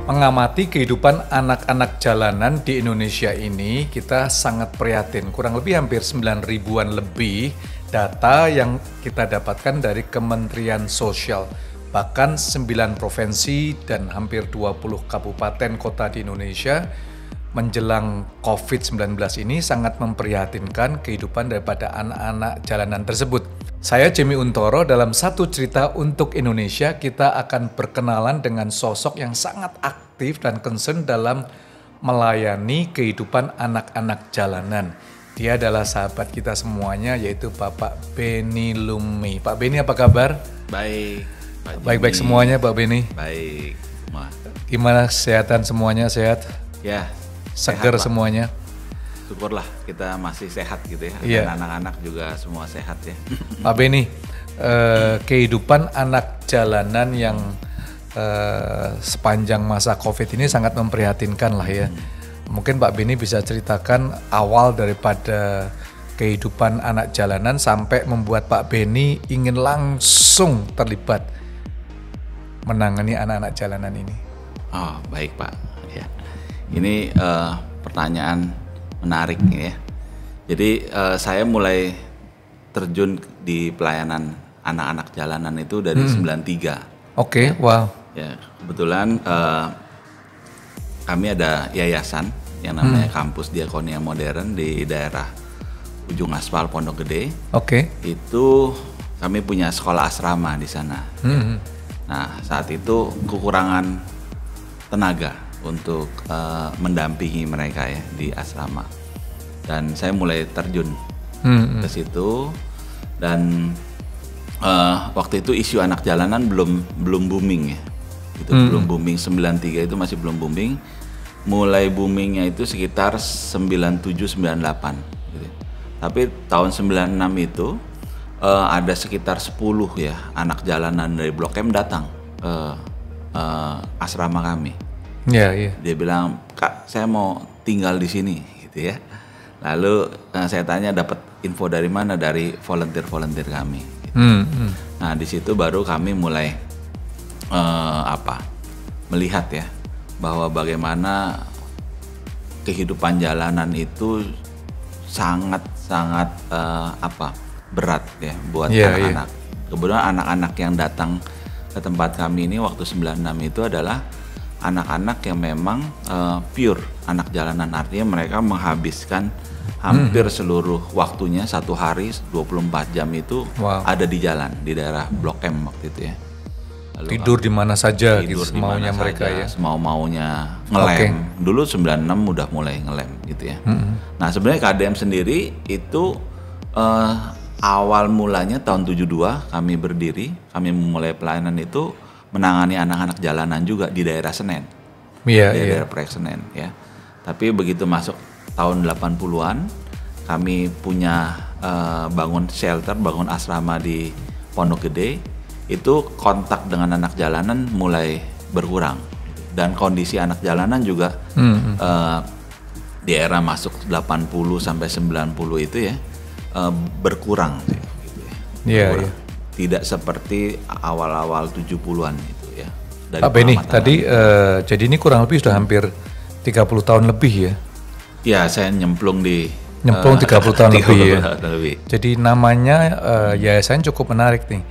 Mengamati kehidupan anak-anak jalanan di Indonesia ini, kita sangat prihatin. Kurang lebih hampir 9 ribuan lebih data yang kita dapatkan dari Kementerian Sosial. Bahkan 9 provinsi dan hampir 20 kabupaten kota di Indonesia menjelang COVID-19 ini sangat memprihatinkan kehidupan daripada anak-anak jalanan tersebut. Saya Jimmy Untoro, dalam Satu Cerita untuk Indonesia kita akan berkenalan dengan sosok yang sangat aktif dan concern dalam melayani kehidupan anak-anak jalanan. Dia adalah sahabat kita semuanya, yaitu Bapak Benny Lumi. Pak Benny, apa kabar? Baik, Pak Jimmy. Baik-baik semuanya Pak Benny? Baik. Gimana kesehatan semuanya, sehat? Ya, seger sehat, semuanya? Syukurlah kita masih sehat gitu ya. Iya. Dan anak-anak juga semua sehat ya. Pak Benny, kehidupan anak jalanan yang sepanjang masa COVID ini sangat memprihatinkan lah ya. Mungkin Pak Benny bisa ceritakan awal daripada kehidupan anak jalanan sampai membuat Pak Benny ingin langsung terlibat menangani anak-anak jalanan ini. Oh, baik Pak. Ya. Ini pertanyaan menarik ya. Jadi saya mulai terjun di pelayanan anak-anak jalanan itu dari 93. Oke, wow. Ya, kebetulan kami ada yayasan yang namanya Kampus Diakonia Modern di daerah Ujung Aspal Pondok Gede. Oke. Itu kami punya sekolah asrama di sana. Nah, saat itu kekurangan tenaga untuk mendampingi mereka ya di asrama, dan saya mulai terjun ke situ. Dan waktu itu isu anak jalanan belum booming ya, itu belum booming. 93 itu masih belum booming. Mulai boomingnya itu sekitar 97-98 gitu. Tapi tahun 96 itu ada sekitar 10 ya anak jalanan dari Blok M datang ke asrama kami. Ya, iya. Dia bilang, "Kak, saya mau tinggal di sini," gitu ya. Lalu saya tanya dapat info dari mana, dari volunteer kami. Gitu. Nah, di situ baru kami mulai melihat ya bahwa bagaimana kehidupan jalanan itu sangat berat ya buat anak-anak. Kebetulan anak-anak yang datang ke tempat kami ini waktu 96 itu adalah anak-anak yang memang pure anak jalanan, artinya mereka menghabiskan hampir seluruh waktunya, satu hari 24 jam itu ada di jalan di daerah Blok M waktu itu ya. Lalu tidur di mana saja gitu, semaunya mereka ya. Semau-maunya ngelem. Dulu 96 udah mulai ngelem gitu ya. Nah, sebenarnya KDM sendiri itu awal mulanya tahun 72 kami berdiri, kami memulai pelayanan itu menangani anak-anak jalanan juga di daerah Senen. Iya, di daerah Proyek Senen ya. Tapi begitu masuk tahun 80-an kami punya bangun shelter, bangun asrama di Pondok Gede. Itu kontak dengan anak jalanan mulai berkurang. Dan kondisi anak jalanan juga di era masuk 80 sampai 90 itu ya berkurang gitu ya. Iya, iya. Tidak seperti awal-awal 70-an itu ya. Pak Benny, tadi jadi ini kurang lebih sudah hampir 30 tahun lebih ya? Ya, saya nyemplung 30 tahun lebih ya? Jadi namanya yayasan cukup menarik nih,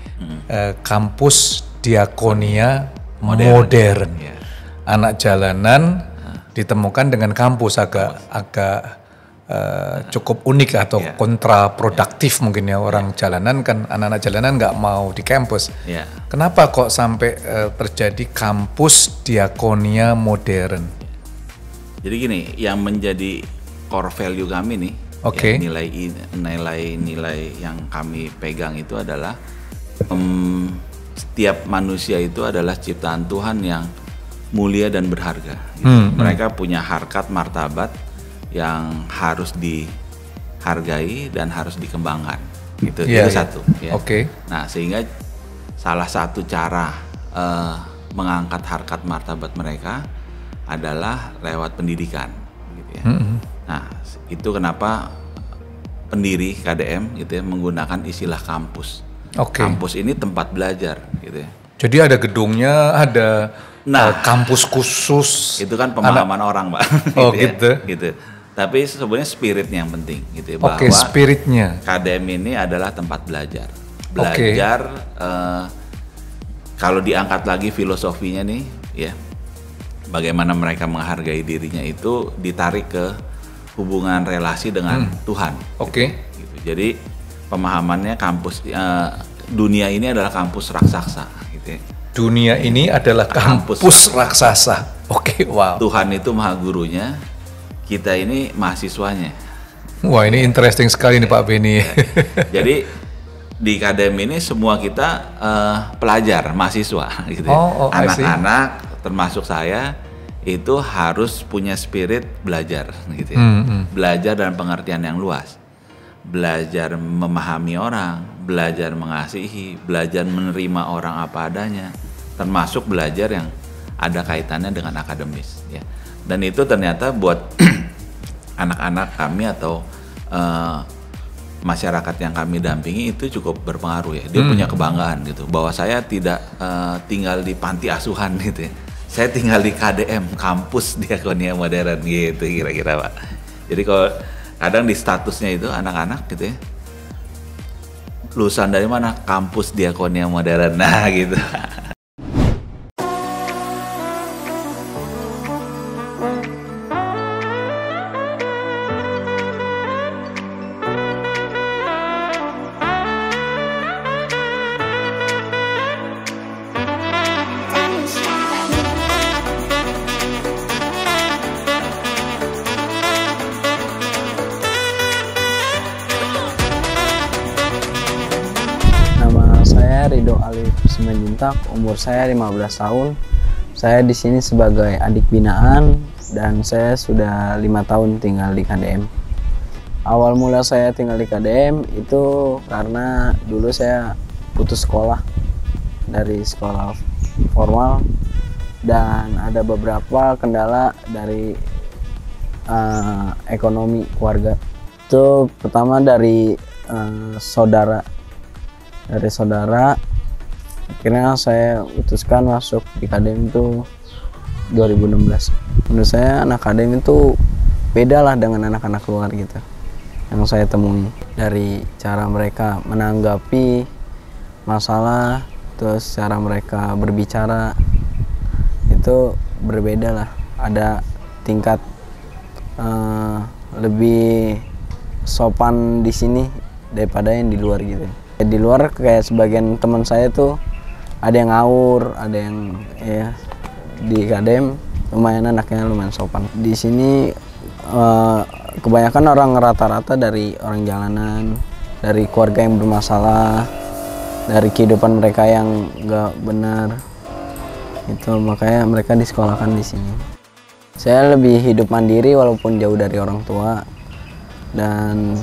Kampus Diakonia Modern. Ya. Anak jalanan ditemukan dengan kampus, agak cukup unik atau kontraproduktif mungkin ya, orang jalanan kan, anak-anak jalanan nggak mau di kampus. Kenapa kok sampai terjadi Kampus Diakonia Modern? Jadi gini, yang menjadi core value kami nih, nilai-nilai yang kami pegang itu adalah setiap manusia itu adalah ciptaan Tuhan yang mulia dan berharga. Gitu. Mereka punya harkat martabat yang harus dihargai dan harus dikembangkan, gitu. Itu satu. Ya. Nah, sehingga salah satu cara mengangkat harkat martabat mereka adalah lewat pendidikan, gitu ya. Nah, itu kenapa pendiri KDM gitu ya menggunakan istilah kampus. Kampus ini tempat belajar, gitu ya. Jadi ada gedungnya, ada kampus khusus. Itu kan pemahaman orang, Pak. Oh gitu. Gitu. Tapi sebenarnya spiritnya yang penting gitu ya, bahwa spiritnya. KDM ini adalah tempat belajar. Belajar kalau diangkat lagi filosofinya nih ya. Bagaimana mereka menghargai dirinya itu ditarik ke hubungan relasi dengan Tuhan. Gitu. Jadi pemahamannya kampus dunia ini adalah kampus raksasa gitu ya. Dunia ini adalah kampus raksasa. Wow. Tuhan itu maha gurunya, kita ini mahasiswanya. Wah, ini interesting sekali nih Pak Beni. Jadi di KDM ini semua kita pelajar, mahasiswa gitu ya. Anak-anak termasuk saya itu harus punya spirit belajar gitu ya. Belajar dalam pengertian yang luas. Belajar memahami orang, belajar mengasihi, belajar menerima orang apa adanya, termasuk belajar yang ada kaitannya dengan akademis ya. Dan itu ternyata buat anak-anak kami atau masyarakat yang kami dampingi itu cukup berpengaruh ya. Dia punya kebanggaan gitu bahwa saya tidak tinggal di panti asuhan gitu ya. Saya tinggal di KDM, kampus Diakonia Modern gitu kira-kira Pak. Jadi kalau kadang di statusnya itu anak-anak gitu ya, lulusan dari mana? Kampus Diakonia Modern, nah gitu. Ridho Alif Simanjuntak, umur saya 15 tahun. Saya di sini sebagai adik binaan dan saya sudah 5 tahun tinggal di KDM. Awal mula saya tinggal di KDM itu karena dulu saya putus sekolah dari sekolah formal dan ada beberapa kendala dari ekonomi keluarga. Itu pertama dari saudara, akhirnya saya putuskan masuk di KDM itu 2016. Menurut saya anak KDM itu beda lah dengan anak-anak luar gitu yang saya temui, dari cara mereka menanggapi masalah, terus cara mereka berbicara itu berbeda lah, ada tingkat lebih sopan di sini daripada yang di luar gitu. Di luar kayak sebagian teman saya tuh ada yang ngawur, ada yang ya di KDM lumayan anaknya lumayan sopan. Di sini kebanyakan orang rata-rata dari orang jalanan, dari keluarga yang bermasalah, dari kehidupan mereka yang nggak benar. Itu makanya mereka disekolahkan di sini. Saya lebih hidup mandiri walaupun jauh dari orang tua, dan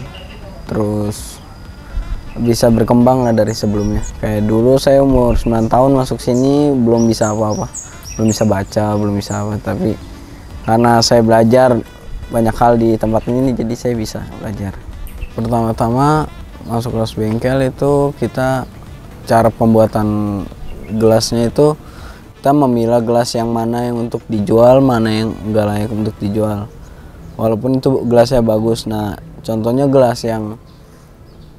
terus bisa berkembang lah dari sebelumnya. Kayak dulu saya umur 9 tahun masuk sini belum bisa apa-apa, belum bisa baca, belum bisa apa, tapi karena saya belajar banyak hal di tempat ini jadi saya bisa belajar. Pertama-tama masuk kelas bengkel itu kita cara pembuatan gelasnya itu kita memilah gelas yang mana yang untuk dijual, mana yang enggak layak untuk dijual. Walaupun itu gelasnya bagus. Nah, contohnya gelas yang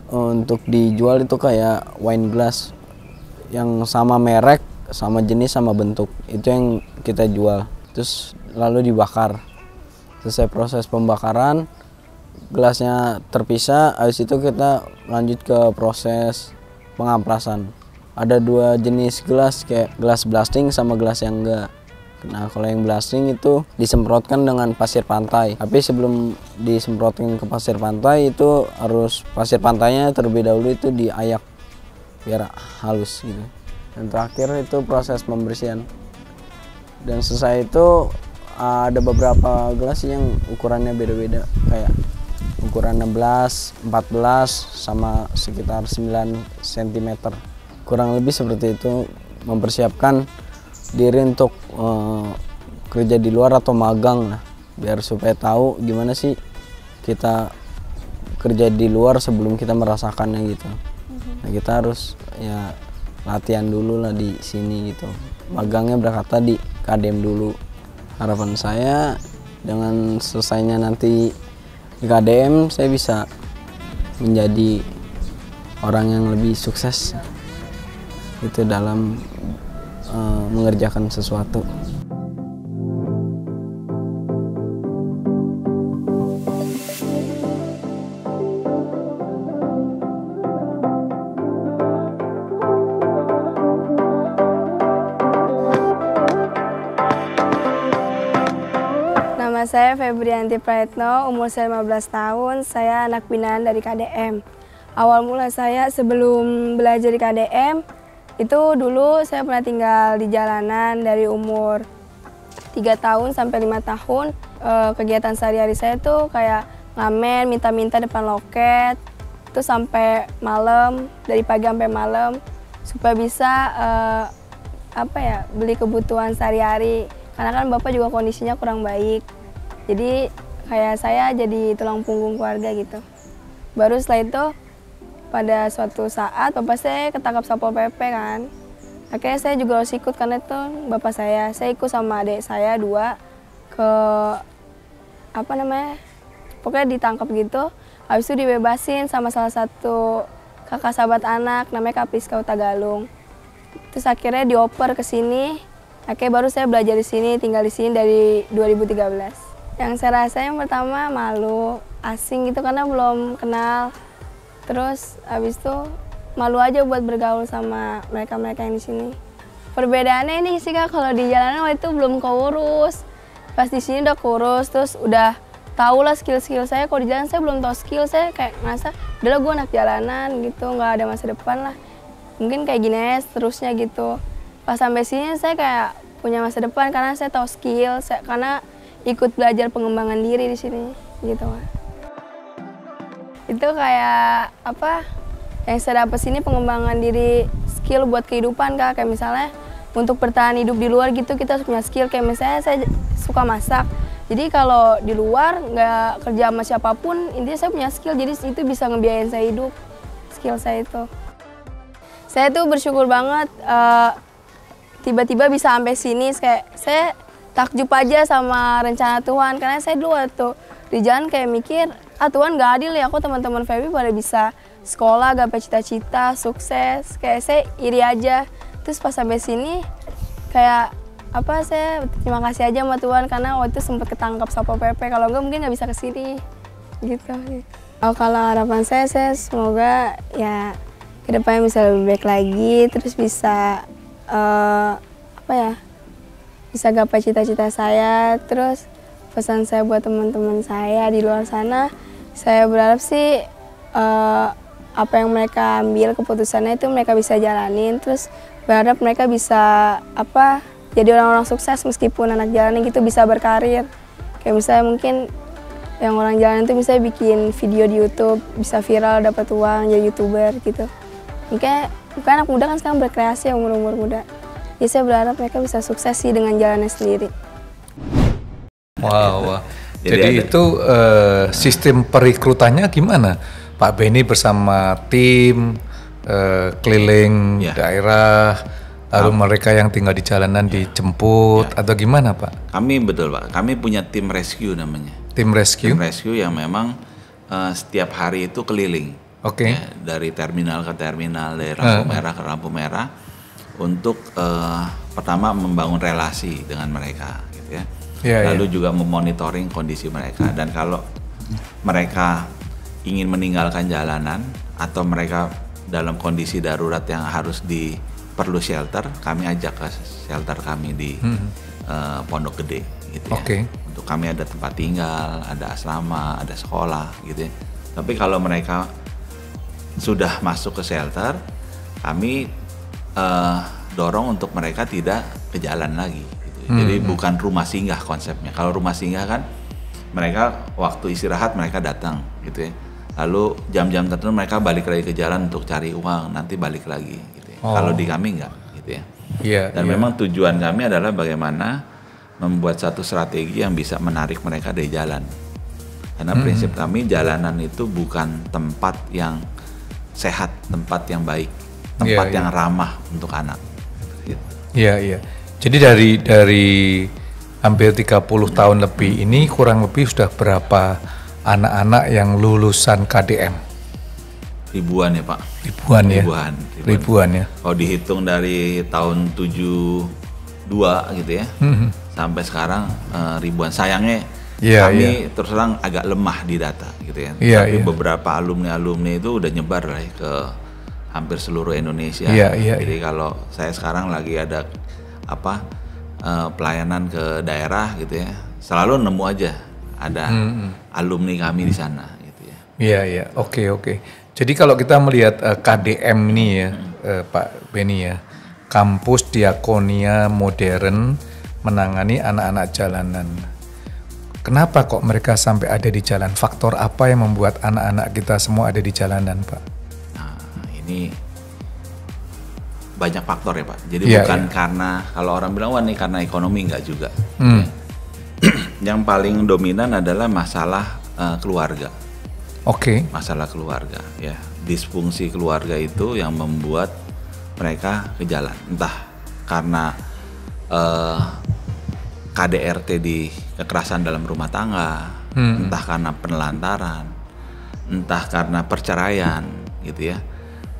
untuk dijual itu kayak wine glass yang sama merek, sama jenis, sama bentuk, itu yang kita jual. Terus lalu dibakar. Selesai proses pembakaran, gelasnya terpisah. Habis itu kita lanjut ke proses pengamplasan. Ada 2 jenis gelas, kayak gelas blasting sama gelas yang enggak. Nah, kalau yang blasting itu disemprotkan dengan pasir pantai. Tapi sebelum disemprotkan ke pasir pantai itu harus pasir pantainya terlebih dahulu itu diayak biar halus gitu. Dan terakhir itu proses pembersihan. Dan selesai itu ada beberapa gelas yang ukurannya beda-beda, kayak ukuran 16, 14 sama sekitar 9 cm. Kurang lebih seperti itu, mempersiapkan diri untuk kerja di luar atau magang lah, biar supaya tahu gimana sih kita kerja di luar sebelum kita merasakannya gitu. Nah, kita harus ya latihan dulu lah di sini gitu. Magangnya berkata di KDM dulu. Harapan saya dengan selesainya nanti di KDM saya bisa menjadi orang yang lebih sukses itu dalam mengerjakan sesuatu. Nama saya Febrianti Praetno, umur saya 15 tahun, saya anak binaan dari KDM. Awal mula saya sebelum belajar di KDM, itu dulu saya pernah tinggal di jalanan dari umur 3 tahun sampai 5 tahun. Kegiatan sehari-hari saya tuh kayak ngamen, minta-minta depan loket, itu sampai malam, dari pagi sampai malam, supaya bisa beli kebutuhan sehari-hari. Karena kan bapak juga kondisinya kurang baik. Jadi kayak saya jadi tulang punggung keluarga gitu. Baru setelah itu pada suatu saat bapak saya ketangkap Satpol PP kan. Akhirnya saya juga harus ikut karena itu bapak saya. Saya ikut sama adik saya 2 ke pokoknya ditangkap gitu. Habis itu dibebasin sama salah satu kakak sahabat anak namanya Kapiska Tagalung. Terus akhirnya dioper ke sini. Akhirnya baru saya belajar di sini, tinggal di sini dari 2013. Yang saya rasain pertama malu, asing gitu karena belum kenal. Terus habis itu malu aja buat bergaul sama mereka-mereka yang di sini. Perbedaannya ini sih Kak, kalau di jalanan waktu itu belum keurus. Pas di sini udah kurus, terus udah tahu lah skill-skill saya. Kalau di jalan saya belum tahu skill, saya kayak ngerasa udahlah gue anak jalanan gitu, nggak ada masa depan lah. Mungkin kayak gini aja terusnya gitu. Pas sampai sini saya kayak punya masa depan karena saya tahu skill, karena ikut belajar pengembangan diri di sini gitu. Itu kayak yang saya dapat sini pengembangan diri, skill buat kehidupan Kak. Kayak misalnya untuk bertahan hidup di luar gitu kita harus punya skill. Kayak misalnya saya suka masak, jadi kalau di luar nggak kerja sama siapapun, intinya saya punya skill, jadi itu bisa ngebiayain saya hidup, skill saya itu. Saya tuh bersyukur banget tiba-tiba bisa sampai sini. Kayak saya takjub aja sama rencana Tuhan, karena saya dulu waktu di jalan kayak mikir, Tuhan gak adil ya, aku teman-teman Feby pada bisa sekolah, gapai cita-cita, sukses, kayak saya iri aja. Terus pas sampai sini kayak saya terima kasih aja sama Tuhan karena waktu itu sempat ketangkap Satpol PP, kalau enggak mungkin nggak bisa kesini gitu. Kalau harapan saya semoga ya kedepannya bisa lebih baik lagi, terus bisa bisa gapai cita-cita saya. Terus pesan saya buat teman-teman saya di luar sana, saya berharap sih apa yang mereka ambil keputusannya itu mereka bisa jalanin. Terus berharap mereka bisa jadi orang-orang sukses meskipun anak jalanan gitu, bisa berkarir. Kayak misalnya mungkin yang orang jalanan itu bisa bikin video di YouTube, bisa viral, dapat uang, jadi YouTuber gitu. Mungkin anak muda kan sekarang berkreasi ya, umur-umur muda. Jadi saya berharap mereka bisa sukses sih dengan jalannya sendiri. Wow. Jadi itu sistem perekrutannya gimana? Pak Benny bersama tim keliling daerah, lalu mereka yang tinggal di jalanan dijemput atau gimana Pak? Kami betul Pak, kami punya tim rescue namanya. Tim rescue? Tim rescue yang memang setiap hari itu keliling. Oke. Ya, dari terminal ke terminal, dari lampu merah ke lampu merah, untuk pertama membangun relasi dengan mereka, gitu ya. Lalu juga memonitoring kondisi mereka, dan kalau mereka ingin meninggalkan jalanan atau mereka dalam kondisi darurat yang harus perlu shelter, kami ajak ke shelter kami di Pondok Gede, gitu ya. Untuk kami ada tempat tinggal, ada asrama, ada sekolah, gitu ya. Tapi kalau mereka sudah masuk ke shelter, kami dorong untuk mereka tidak ke jalan lagi gitu. Jadi bukan rumah singgah konsepnya. Kalau rumah singgah kan mereka waktu istirahat mereka datang gitu ya. Lalu jam-jam tertentu mereka balik lagi ke jalan untuk cari uang, nanti balik lagi gitu ya. Kalau di kami enggak gitu ya. Dan memang tujuan kami adalah bagaimana membuat satu strategi yang bisa menarik mereka dari jalan. Karena prinsip kami jalanan itu bukan tempat yang sehat, tempat yang baik, tempat yang ramah untuk anak. Iya. Jadi dari hampir 30 tahun lebih ini kurang lebih sudah berapa anak-anak yang lulusan KDM? Ribuan ya Pak. Ribuan ya? Ribuan ya. Kalau dihitung dari tahun 72 gitu ya, sampai sekarang ribuan. Sayangnya kami terus terang agak lemah di data gitu ya. Tapi beberapa alumni itu udah nyebar lah ke hampir seluruh Indonesia. Jadi kalau saya sekarang lagi ada pelayanan ke daerah gitu ya, selalu nemu aja ada alumni kami di sana gitu ya. Iya, oke. Jadi kalau kita melihat KDM ini ya, Pak Beni ya, kampus diakonia modern menangani anak-anak jalanan. Kenapa kok mereka sampai ada di jalan? Faktor apa yang membuat anak-anak kita semua ada di jalanan, Pak? Nah, ini banyak faktor ya Pak. Jadi bukan karena, kalau orang bilang wah ini karena ekonomi, enggak juga. Yang paling dominan adalah masalah keluarga. Masalah keluarga ya. Disfungsi keluarga itu yang membuat mereka ke jalan. Entah karena KDRT di kekerasan dalam rumah tangga, entah karena penelantaran, entah karena perceraian gitu ya,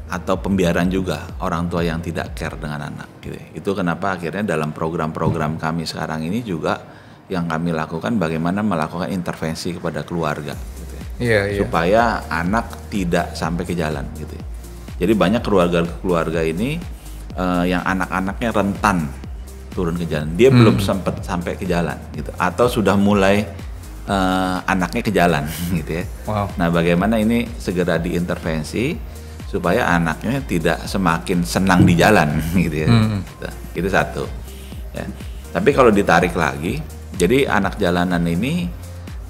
atau pembiaran juga orang tua yang tidak care dengan anak gitu. Itu kenapa akhirnya dalam program-program kami sekarang ini juga yang kami lakukan bagaimana melakukan intervensi kepada keluarga gitu ya. Supaya anak tidak sampai ke jalan gitu ya. Jadi banyak keluarga ini yang anak-anaknya rentan turun ke jalan. Dia belum sempat sampai ke jalan gitu, atau sudah mulai anaknya ke jalan gitu ya. Nah, bagaimana ini segera diintervensi supaya anaknya tidak semakin senang di jalan gitu ya. Itu satu. Ya. Tapi kalau ditarik lagi, jadi anak jalanan ini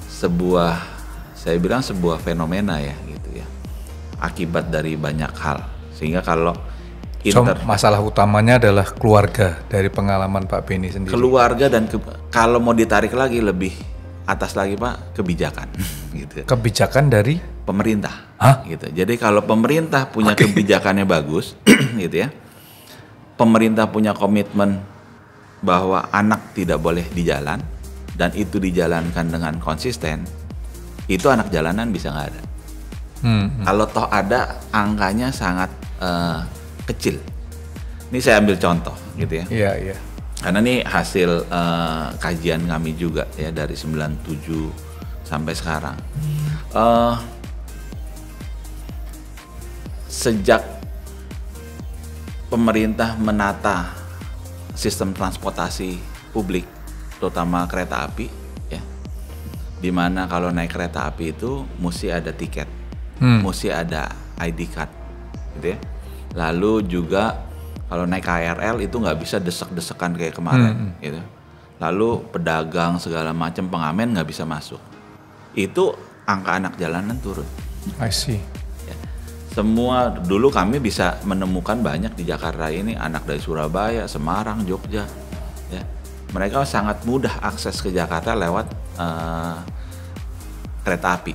saya bilang sebuah fenomena ya gitu ya. Akibat dari banyak hal. Sehingga kalau masalah utamanya adalah keluarga dari pengalaman Pak Beni sendiri. Keluarga dan kalau mau ditarik lagi lebih atas lagi Pak, kebijakan gitu. Kebijakan dari pemerintah gitu. Jadi kalau pemerintah punya kebijakannya bagus gitu ya. Pemerintah punya komitmen bahwa anak tidak boleh di jalan dan itu dijalankan dengan konsisten, itu anak jalanan bisa nggak ada. Kalau toh ada, angkanya sangat kecil. Ini saya ambil contoh gitu ya. Iya. Karena ini hasil kajian kami juga ya dari 97 sampai sekarang. Sejak pemerintah menata sistem transportasi publik, terutama kereta api, ya, dimana kalau naik kereta api itu mesti ada tiket, mesti ada ID card, gitu ya. Lalu juga kalau naik KRL itu nggak bisa desek-desekan kayak kemarin, gitu. Lalu pedagang segala macam pengamen nggak bisa masuk. Itu angka anak jalanan turun. I see. Ya. Semua dulu kami bisa menemukan banyak di Jakarta ini anak dari Surabaya, Semarang, Jogja. Ya. Mereka sangat mudah akses ke Jakarta lewat kereta api.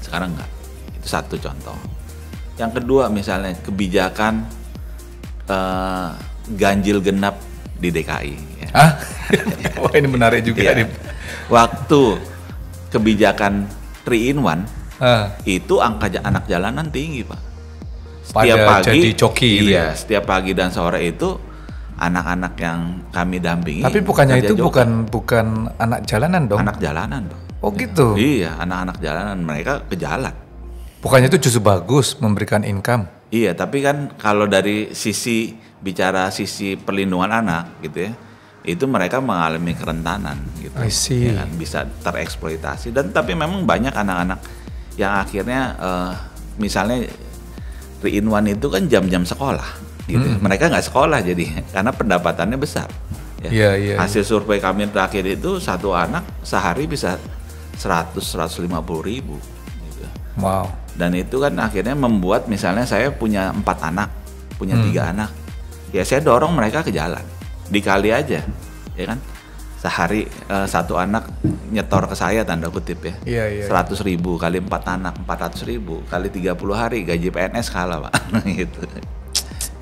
Sekarang enggak. Itu satu contoh. Yang kedua misalnya kebijakan ganjil genap di DKI. Ya. Wah ini menarik juga. Ya. Waktu kebijakan 3-in-1 itu angka anak jalanan tinggi Pak. Setiap pagi jadi joki gitu ya? Setiap pagi dan sore itu anak-anak yang kami dampingi. Tapi bukannya itu bukan anak jalanan dong? Anak jalanan Pak. Oh gitu? Iya, anak-anak jalanan, mereka ke jalan. Bukannya itu justru bagus memberikan income? Iya, tapi kan kalau dari bicara sisi perlindungan anak gitu ya, itu mereka mengalami kerentanan gitu. I see. Ya kan, bisa tereksploitasi. Dan tapi memang banyak anak-anak yang akhirnya misalnya 3-in-1 itu kan jam-jam sekolah gitu. Mereka nggak sekolah jadi karena pendapatannya besar. Ya. Yeah. Hasil survei kami terakhir itu satu anak sehari bisa 100-150 ribu gitu. Wow. Dan itu kan akhirnya membuat misalnya saya punya 4 anak, punya 3 anak, ya saya dorong mereka ke jalan, dikali aja, ya kan, sehari satu anak nyetor ke saya tanda kutip ya, 100 ribu kali 4 anak 400 ribu kali 30 hari gaji PNS kalah Pak, gitu,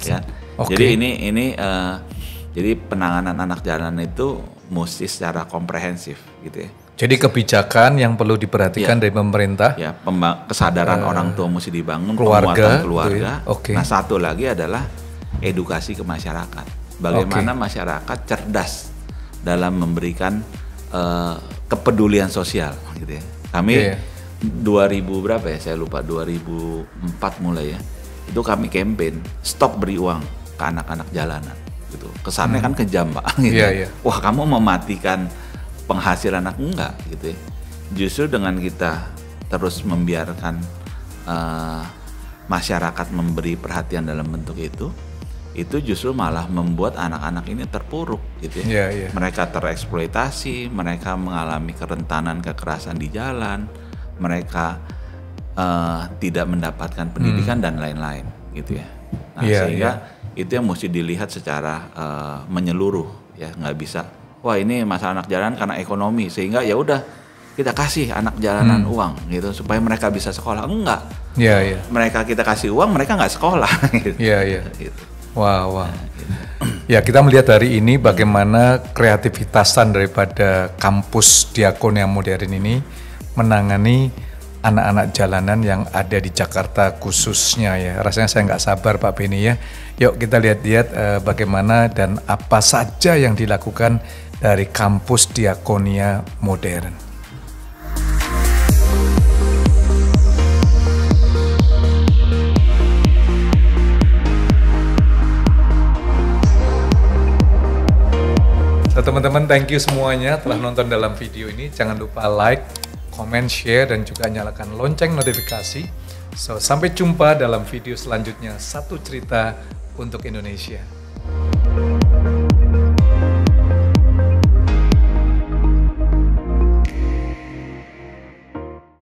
ya. Okay. Jadi ini Jadi penanganan anak jalanan itu mesti secara komprehensif gitu ya. Jadi kebijakan yang perlu diperhatikan dari pemerintah. Ya, kesadaran orang tua mesti dibangun, keluarga, penguatan keluarga. Ya. Okay. Nah, satu lagi adalah edukasi ke masyarakat. Bagaimana masyarakat cerdas dalam memberikan kepedulian sosial gitu ya. Kami 2000 berapa ya? Saya lupa, 2004 mulai ya. Itu kami campaign stop beri uang ke anak-anak jalanan gitu. Kesannya kan kejam, Pak gitu. Wah, kamu mematikan penghasilan anak, enggak gitu ya. Justru dengan kita terus membiarkan masyarakat memberi perhatian dalam bentuk itu justru malah membuat anak-anak ini terpuruk gitu ya. Mereka tereksploitasi, mereka mengalami kerentanan kekerasan di jalan, mereka tidak mendapatkan pendidikan dan lain-lain gitu ya. Nah, sehingga itu yang mesti dilihat secara menyeluruh ya, nggak bisa wah ini masalah anak jalanan karena ekonomi sehingga ya udah kita kasih anak jalanan uang gitu supaya mereka bisa sekolah. Enggak. Mereka kita kasih uang, mereka nggak sekolah gitu. Gitu. Wah. Ya, kita melihat hari ini bagaimana kreativitasan daripada kampus Diakonia Modern ini menangani anak-anak jalanan yang ada di Jakarta khususnya ya. Rasanya saya nggak sabar Pak Beni ya. Yuk kita lihat-lihat bagaimana dan apa saja yang dilakukan dari kampus Diakonia Modern. So, teman-teman, thank you semuanya telah nonton dalam video ini. Jangan lupa like, comment, share, dan juga nyalakan lonceng notifikasi. So, sampai jumpa dalam video selanjutnya. Satu cerita untuk Indonesia.